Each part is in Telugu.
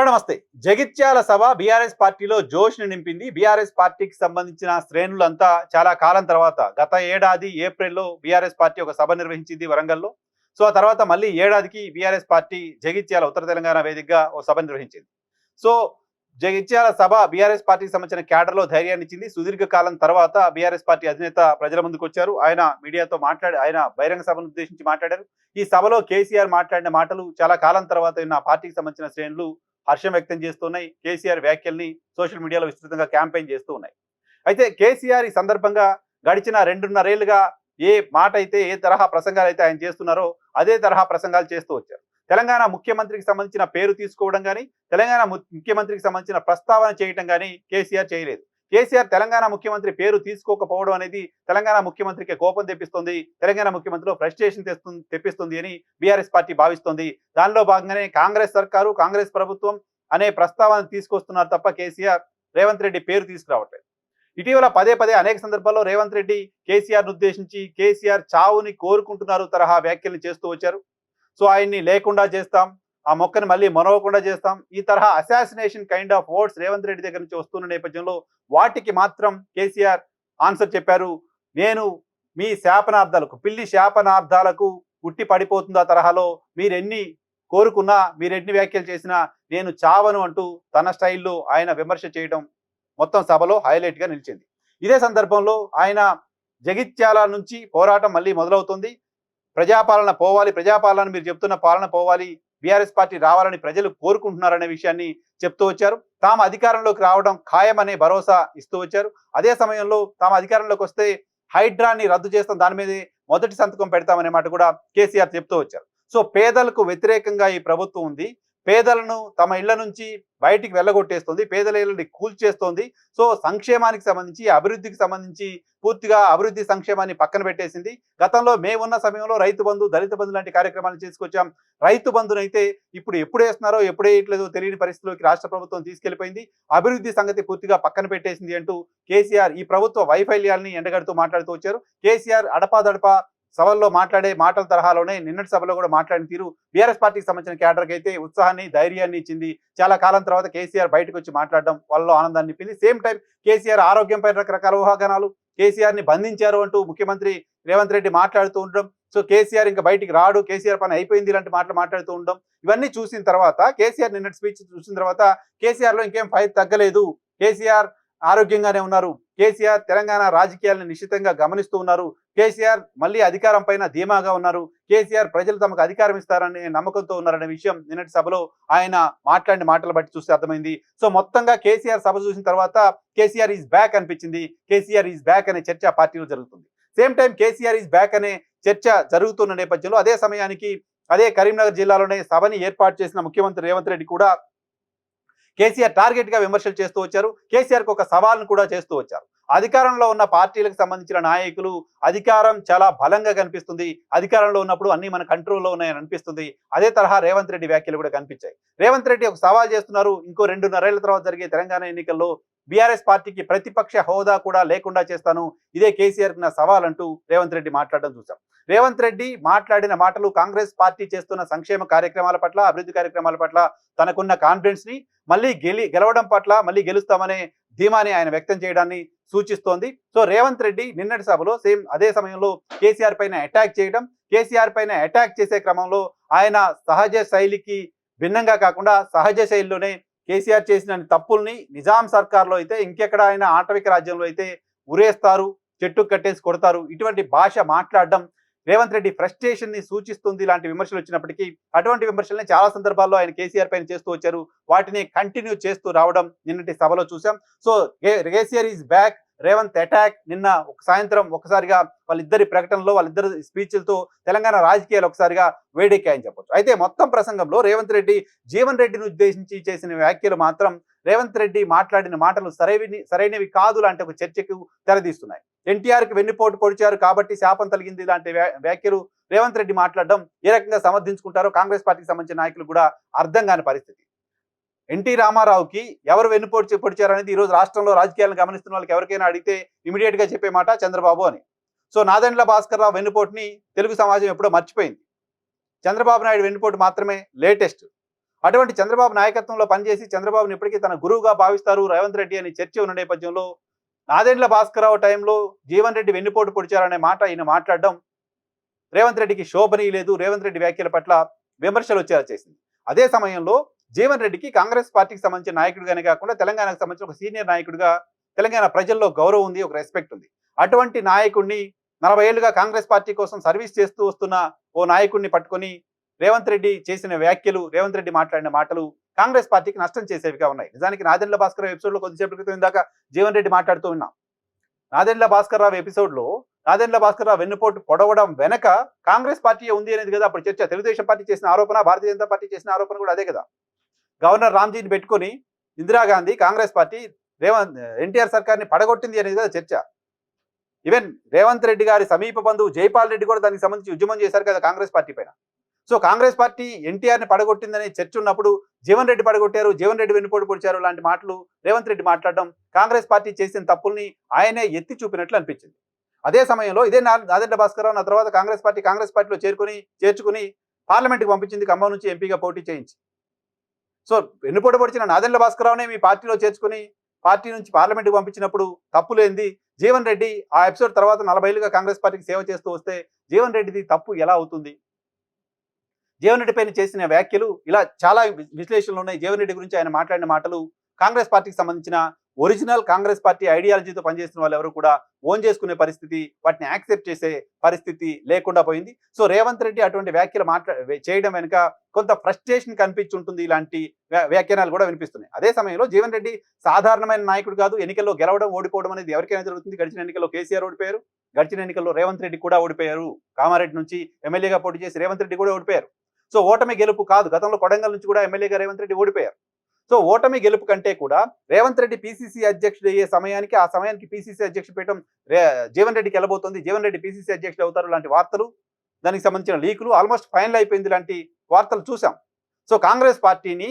నమస్తే. జగిత్యాల సభ బీఆర్ఎస్ పార్టీలో జోష్‌ని నింపింది. బీఆర్ఎస్ పార్టీకి సంబంధించిన శ్రేణులంతా చాలా కాలం తర్వాత గత ఏడాది ఏప్రిల్‌లో బీఆర్ఎస్ పార్టీ ఒక సభ నిర్వహించింది వరంగల్‌లో. సో, ఆ తర్వాత మళ్ళీ ఏడాదికి బీఆర్ఎస్ పార్టీ జగిత్యాల ఉత్తర తెలంగాణ వేదికగా ఓ సభ నిర్వహించింది. సో, జగిత్యాల సభ బీఆర్ఎస్ పార్టీకి సంబంధించిన క్యాడర్‌లో ధైర్యాన్నిచ్చింది. సుదీర్ఘ కాలం తర్వాత బీఆర్ఎస్ పార్టీ అధినేత ప్రజల ముందుకొచ్చారు. ఆయన మీడియాతో ఆయన బహిరంగ సభను ఉద్దేశించి మాట్లాడారు. ఈ సభలో కేసీఆర్ మాట్లాడిన మాటలు చాలా కాలం తర్వాత విన్న పార్టీకి సంబంధించిన శ్రేణులు హర్షం వ్యక్తం చేస్తున్నాయి. కేసీఆర్ వ్యాఖ్యల్ని సోషల్ మీడియాలో విస్తృతంగా క్యాంపెయిన్ చేస్తూ ఉన్నాయి. అయితే కేసీఆర్ ఈ సందర్భంగా గడిచిన 2.5 ఏళ్లుగా ఏ మాట అయితే ఏ తరహా ప్రసంగాలు అయితే ఆయన చేస్తున్నారో అదే తరహా ప్రసంగాలు చేస్తూ వచ్చారు. తెలంగాణ ముఖ్యమంత్రికి సంబంధించిన పేరు తీసుకోవడం కానీ, తెలంగాణ ముఖ్యమంత్రికి సంబంధించిన ప్రస్తావన చేయడం కానీ కేసీఆర్ చేయలేదు. కేసీఆర్ తెలంగాణ ముఖ్యమంత్రి పేరు తీసుకోకపోవడం అనేది తెలంగాణ ముఖ్యమంత్రికి కోపం తెప్పిస్తుంది, తెలంగాణ ముఖ్యమంత్రిలో ఫ్రస్ట్రేషన్ తెప్పిస్తుంది అని బీఆర్ఎస్ పార్టీ భావిస్తోంది. దానిలో భాగంగానే కాంగ్రెస్ సర్కారు, కాంగ్రెస్ ప్రభుత్వం అనే ప్రస్తావన తీసుకొస్తున్నారు తప్ప కేసీఆర్ రేవంత్ రెడ్డి పేరు తీసుకురావట్లేదు. ఇటీవల పదే పదే అనేక సందర్భాల్లో రేవంత్ రెడ్డి కేసీఆర్ను ఉద్దేశించి కేసీఆర్ చావుని కోరుకుంటున్నారు తరహా వ్యాఖ్యలు చేస్తూ వచ్చారు. సో, ఆయన్ని లేకుండా చేస్తాం, ఆ మొక్కని మళ్ళీ మొనవకుండా చేస్తాం, ఈ తరహా assassination kind of words Revanth Reddy దగ్గర నుంచి వస్తున్న నేపథ్యంలో వాటికి మాత్రం కేసీఆర్ ఆన్సర్ చెప్పారు. నేను మీ శాపనార్థాలకు, పిల్లి శాపనార్థాలకు ఉట్టి పడిపోతుందా తరహాలో మీరెన్ని కోరుకున్నా, మీరెన్ని వ్యాఖ్యలు చేసినా నేను చావను అంటూ తన స్టైల్లో ఆయన విమర్శ చేయడం మొత్తం సభలో హైలైట్గా నిలిచింది. ఇదే సందర్భంలో ఆయన జగిత్యాల నుంచి పోరాటం మళ్ళీ మొదలవుతుంది. ప్రజాపాలన పోవాలి, ప్రజాపాలన మీరు చెప్తున్న పాలన పోవాలి, బీఆర్ఎస్ పార్టీ రావాలని ప్రజలు కోరుకుంటున్నారనే విషయాన్ని చెప్తూ వచ్చారు. తాము అధికారంలోకి రావడం ఖాయమనే భరోసా ఇస్తూ వచ్చారు. అదే సమయంలో తాము అధికారంలోకి వస్తే హైడ్రాని రద్దు చేస్తాం, దాని మీదే మొదటి సంతకం పెడతామనే మాట కూడా కేసీఆర్ చెప్తూ వచ్చారు. సో, పేదలకు వ్యతిరేకంగా ఈ ప్రభుత్వం ఉంది, పేదలను తమ ఇళ్ల నుంచి బయటికి వెళ్ళగొట్టేస్తుంది, పేదల ఇళ్ళని కూల్చేస్తోంది. సో, సంక్షేమానికి సంబంధించి, అభివృద్ధికి సంబంధించి పూర్తిగా అభివృద్ధి సంక్షేమాన్ని పక్కన పెట్టేసింది. గతంలో మేమున్న సమయంలో రైతు బంధు, దళిత బంధు లాంటి కార్యక్రమాలు చేసుకొచ్చాం. రైతు బంధునైతే ఇప్పుడు ఎప్పుడు వేస్తున్నారో ఎప్పుడు వేయట్లేదో తెలియని పరిస్థితిలోకి రాష్ట్ర ప్రభుత్వం తీసుకెళ్లిపోయింది. అభివృద్ధి సంగతి పూర్తిగా పక్కన పెట్టేసింది అంటూ కేసీఆర్ ఈ ప్రభుత్వ వైఫల్యాల్ని ఎండగడుతూ మాట్లాడుతూ వచ్చారు. కేసీఆర్ అడపాదడపా సభల్లో మాట్లాడే మాటల తరహాలోనే నిన్నటి సభలో కూడా మాట్లాడిన తీరు బీఆర్ఎస్ పార్టీకి సంబంధించిన క్యాడర్కి అయితే ఉత్సాహాన్ని, ధైర్యాన్ని ఇచ్చింది. చాలా కాలం తర్వాత కేసీఆర్ బయటకు వచ్చి మాట్లాడడం వాళ్ళలో ఆనందాన్ని నింపింది. సేమ్ టైం కేసీఆర్ ఆరోగ్యంపై రకరకాల ఊహాగానాలు, కేసీఆర్ని బంధించారు అంటూ ముఖ్యమంత్రి రేవంత్ రెడ్డి మాట్లాడుతూ ఉండడం, సో కేసీఆర్ ఇంకా బయటికి రాడు, కేసీఆర్ పని అయిపోయింది ఇలాంటి మాటలు మాట్లాడుతూ ఉండడం, ఇవన్నీ చూసిన తర్వాత కేసీఆర్ నిన్నటి స్పీచ్ చూసిన తర్వాత కేసీఆర్లో ఇంకేం ఫైర్ తగ్గలేదు, కేసీఆర్ ఆరోగ్యంగానే ఉన్నారు, కేసీఆర్ తెలంగాణ రాజకీయాలను నిశ్చితంగా గమనిస్తూ ఉన్నారు, కేసీఆర్ మళ్ళీ అధికారం పైన ధీమాగా ఉన్నారు, కేసీఆర్ ప్రజలు తమకు అధికారం ఇస్తారనే నమ్మకంతో ఉన్నారనే విషయం నిన్నటి సభలో ఆయన మాట్లాడిన మాటలు బట్టి చూస్తే అర్థమైంది. సో, మొత్తంగా కేసీఆర్ సభ చూసిన తర్వాత కేసీఆర్ ఈజ్ బ్యాక్ అనిపించింది. కేసీఆర్ ఈజ్ బ్యాక్ అనే చర్చ పార్టీలో జరుగుతుంది. Same time KCR is back అనే చర్చ జరుగుతున్న నేపథ్యంలో అదే సమయానికి అదే కరీంనగర్ జిల్లాలోనే సభని ఏర్పాటు చేసిన ముఖ్యమంత్రి రేవంత్ రెడ్డి కూడా కేసీఆర్ టార్గెట్ గా విమర్శలు చేస్తూ వచ్చారు. కేసీఆర్కి ఒక సవాల్ను కూడా చేస్తూ వచ్చారు. అధికారంలో ఉన్న పార్టీలకు సంబంధించిన నాయకులు అధికారం చాలా బలంగా కనిపిస్తుంది, అధికారంలో ఉన్నప్పుడు అన్ని మన కంట్రోల్లో ఉన్నాయని అనిపిస్తుంది. అదే తరహా రేవంత్ రెడ్డి వ్యాఖ్యలు కూడా కనిపించాయి. రేవంత్ రెడ్డి ఒక సవాల్ చేస్తున్నారు, ఇంకో 2.5 ఏళ్ల తర్వాత జరిగే తెలంగాణ ఎన్నికల్లో బీఆర్ఎస్ పార్టీకి ప్రతిపక్ష హోదా కూడా లేకుండా చేస్తాను, ఇదే కేసీఆర్ నా సవాల్ అంటూ రేవంత్ రెడ్డి మాట్లాడడం చూసాం. రేవంత్ రెడ్డి మాట్లాడిన మాటలు కాంగ్రెస్ పార్టీ చేస్తున్న సంక్షేమ కార్యక్రమాల పట్ల, అభివృద్ధి కార్యక్రమాల పట్ల తనకున్న కాన్ఫిడెన్స్ ని, మళ్ళీ గెలవడం పట్ల, మళ్ళీ గెలుస్తామనే ధీమాని ఆయన వ్యక్తం చేయడాన్ని సూచిస్తోంది. సో, రేవంత్ రెడ్డి నిన్నటి సభలో సేమ్ అదే సమయంలో కేసీఆర్ పైన అటాక్ చేయడం, కేసీఆర్ పైన అటాక్ చేసే క్రమంలో ఆయన సహజ శైలికి భిన్నంగా కాకుండా సహజ శైలిలోనే కేసీఆర్ చేసిన తప్పుల్ని నిజాం సర్కార్లో అయితే, ఇంకెక్కడ ఆయన ఆటవిక రాజ్యంలో అయితే ఉరేస్తారు, చెట్టు కట్టేసి కొడతారు, ఇటువంటి భాష మాట్లాడడం రేవంత్ రెడ్డి ఫ్రస్ట్రేషన్ ని సూచిస్తుంది. ఇలాంటి విమర్శలు వచ్చినప్పటికీ అటువంటి విమర్శల్ని చాలా సందర్భాల్లో ఆయన కేసీఆర్ పైన చేస్తూ వచ్చారు. వాటిని కంటిన్యూ చేస్తూ రావడం నిన్నటి సభలో చూసాం. So, KCR is back, Revanth attack. నిన్న ఒక సాయంత్రం ఒకసారిగా వాళ్ళిద్దరి ప్రకటనలో, వాళ్ళిద్దరి స్పీచ్లతో తెలంగాణ రాజకీయాలు ఒకసారిగా వేడెక్కాయని చెప్పొచ్చు. అయితే మొత్తం ప్రసంగంలో రేవంత్ రెడ్డి జీవన్ రెడ్డిని ఉద్దేశించి చేసిన వ్యాఖ్యలు మాత్రం రేవంత్ రెడ్డి మాట్లాడిన మాటలు సరైనవి కాదు లాంటి ఒక చర్చకు తెరదీస్తున్నాయి. ఎన్టీఆర్కి వెన్నుపోటు పొడిచారు కాబట్టి శాపం తొలగింది లాంటి వ్యాఖ్యలు రేవంత్ రెడ్డి మాట్లాడడం ఏ రకంగా సమర్థించుకుంటారో కాంగ్రెస్ పార్టీకి సంబంధించిన నాయకులు కూడా అర్థం కాని పరిస్థితి. ఎన్టీ రామారావుకి ఎవరు వెన్నుపోటు పొడిచారనేది ఈరోజు రాష్ట్రంలో రాజకీయాలను గమనిస్తున్న వాళ్ళకి ఎవరికైనా అడిగితే ఇమీడియట్ గా చెప్పే మాట చంద్రబాబు అని. సో, నాదెండ్ల భాస్కర్ రావు వెన్నుపోటుని తెలుగు సమాజం ఎప్పుడో మర్చిపోయింది. చంద్రబాబు నాయుడు వెన్నుపోటు మాత్రమే లేటెస్ట్. అటువంటి చంద్రబాబు నాయకత్వంలో పనిచేసి చంద్రబాబుని ఇప్పటికీ తన గురువుగా భావిస్తారు రేవంత్ రెడ్డి అని చర్చ ఉన్న నేపథ్యంలో నాదెండ్ల భాస్కరరావు టైంలో జీవన్ రెడ్డి వెన్నుపోటు పొడిచారనే మాట ఈయన మాట్లాడడం రేవంత్ రెడ్డికి శోభనీయలేదు. రేవంత్ రెడ్డి వ్యాఖ్యల పట్ల విమర్శలు వచ్చేలా చేసింది. అదే సమయంలో జీవన్ రెడ్డికి కాంగ్రెస్ పార్టీకి సంబంధించిన నాయకుడిగానే కాకుండా తెలంగాణకు సంబంధించిన ఒక సీనియర్ నాయకుడిగా తెలంగాణ ప్రజల్లో గౌరవం ఉంది, ఒక రెస్పెక్ట్ ఉంది. అటువంటి నాయకుడిని 40 ఏళ్లుగా కాంగ్రెస్ పార్టీ కోసం సర్వీస్ చేస్తూ వస్తున్న ఓ నాయకుడిని పట్టుకొని రేవంత్ రెడ్డి చేసిన వ్యాఖ్యలు, రేవంత్ రెడ్డి మాట్లాడిన మాటలు కాంగ్రెస్ పార్టీకి నష్టం చేసేవిగా ఉన్నాయి. నిజానికి నాదెండ్ల భాస్కరరావు ఎపిసోడ్లో కొద్దిసేపటి క్రితం ఇందాక జీవన్ రెడ్డి మాట్లాడుతూ ఉన్నాం. నాదెండ్ల భాస్కరరావు ఎపిసోడ్లో నాదెండ్ల భాస్కరరావు వెన్నుపోటు పొడవడం వెనక కాంగ్రెస్ పార్టీ ఉంది అనేది కదా అప్పుడు చర్చ. తెలుగుదేశం పార్టీ చేసిన ఆరోపణ, భారతీయ జనతా పార్టీ చేసిన ఆరోపణ కూడా అదే కదా. గవర్నర్ రామ్జీని పెట్టుకొని ఇందిరాగాంధీ కాంగ్రెస్ పార్టీ ఎన్టీఆర్ సర్కార్ని పడగొట్టింది అనేది కదా చర్చ. ఈవెన్ రేవంత్ రెడ్డి గారి సమీప బంధువు జైపాల్ రెడ్డి కూడా దానికి సంబంధించి ఉద్యమం చేశారు కదా కాంగ్రెస్ పార్టీ పైన. సో కాంగ్రెస్ పార్టీ ఎన్టీఆర్ని పడగొట్టిందనే చర్చ ఉన్నప్పుడు జీవన్ రెడ్డి పడగొట్టారు, జీవన్ రెడ్డి వెన్నుపోటు పొడిచారు లాంటి మాటలు రేవంత్ రెడ్డి మాట్లాడడం కాంగ్రెస్ పార్టీ చేసిన తప్పుల్ని ఆయనే ఎత్తి చూపినట్లు అనిపించింది. అదే సమయంలో ఇదే నాదెండ్ల భాస్కరరావు నా తర్వాత కాంగ్రెస్ పార్టీలో చేర్చుకుని పార్లమెంట్కి పంపించింది, ఖమ్మం నుంచి ఎంపీగా పోటీ చేయించి. సో వెన్నుపోటు పొడిచిన నాదెండ్ల భాస్కరరావునే మీ పార్టీలో చేర్చుకుని పార్టీ నుంచి పార్లమెంట్కి పంపించినప్పుడు తప్పులేంది? జీవన్ రెడ్డి ఆ ఎపిసోడ్ తర్వాత 40 ఏళ్లుగా కాంగ్రెస్ పార్టీకి సేవ చేస్తూ వస్తే జీవన్ రెడ్డిది తప్పు ఎలా అవుతుంది? జీవన్ రెడ్డి పైన చేసిన వ్యాఖ్యలు ఇలా చాలా విశ్లేషణలు ఉన్నాయి. జీవన్ రెడ్డి గురించి ఆయన మాట్లాడిన మాటలు కాంగ్రెస్ పార్టీకి సంబంధించిన ఒరిజినల్ కాంగ్రెస్ పార్టీ ఐడియాలజీతో పనిచేస్తున్న వాళ్ళు ఎవరు కూడా ఓన్ చేసుకునే పరిస్థితి, వాటిని యాక్సెప్ట్ చేసే పరిస్థితి లేకుండా పోయింది. సో రేవంత్ రెడ్డి అటువంటి వ్యాఖ్యలు చేయడం వెనుక కొంత ఫ్రస్ట్రేషన్ కనిపించి ఉంటుంది. ఇలాంటి వ్యాఖ్యానాలు కూడా వినిపిస్తున్నాయి. అదే సమయంలో జీవన్ రెడ్డి సాధారణమైన నాయకుడు కాదు. ఎన్నికల్లో గెలవడం, ఓడిపోవడం అనేది ఎవరికైనా జరుగుతుంది. గడిచిన ఎన్నికల్లో కేసీఆర్ ఓడిపోయారు, గడిచిన ఎన్నికల్లో రేవంత్ రెడ్డి కూడా ఓడిపోయారు. కామారెడ్డి నుంచి ఎమ్మెల్యేగా పోటీ చేసి రేవంత్ రెడ్డి కూడా ఓడిపోయారు. సో ఓటమి గెలుపు కాదు. గతంలో కొడంగల్ నుంచి కూడా ఎమ్మెల్యేగా రేవంత్ రెడ్డి ఓడిపోయారు. సో ఓటమి గెలుపు కంటే కూడా రేవంత్ రెడ్డి పీసీసీ అధ్యక్షుడు అయ్యే సమయానికి, ఆ సమయానికి పీసీసీ అధ్యక్షుడు పీఠం జీవన్ రెడ్డికి వెళ్ళబోతుంది, జీవన్ రెడ్డి పీసీసీ అధ్యక్షుడు అవుతారు లాంటి వార్తలు, దానికి సంబంధించిన లీకులు ఆల్మోస్ట్ ఫైనల్ అయిపోయింది లాంటి వార్తలు చూసాం. సో కాంగ్రెస్ పార్టీని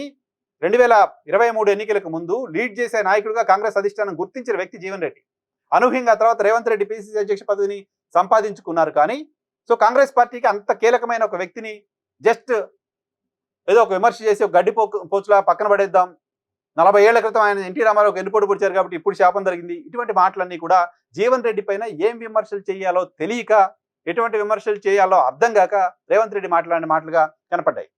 2023 ఎన్నికలకు ముందు లీడ్ చేసే నాయకుడిగా కాంగ్రెస్ అధిష్టానం గుర్తించిన వ్యక్తి జీవన్ రెడ్డి. అనూహ్యంగా తర్వాత రేవంత్ రెడ్డి పీసీసీ అధ్యక్ష పదవిని సంపాదించుకున్నారు. కానీ సో కాంగ్రెస్ పార్టీకి అంత కీలకమైన ఒక వ్యక్తిని జస్ట్ ఏదో ఒక విమర్శ చేసి ఒక గడ్డి పోచులా పక్కన పడేద్దాం, 40 ఏళ్ల క్రితం ఆయన ఎన్టీ రామారావు వెన్నుపోటు పొడిచారు కాబట్టి ఇప్పుడు శాపం జరిగింది, ఇటువంటి మాటలన్నీ కూడా జీవన్ రెడ్డి పైన ఏం విమర్శలు చేయాలో తెలియక, ఎటువంటి విమర్శలు చేయాలో అర్థం కాక రేవంత్ రెడ్డి మాట్లాడిన మాటలుగా కనపడ్డాయి.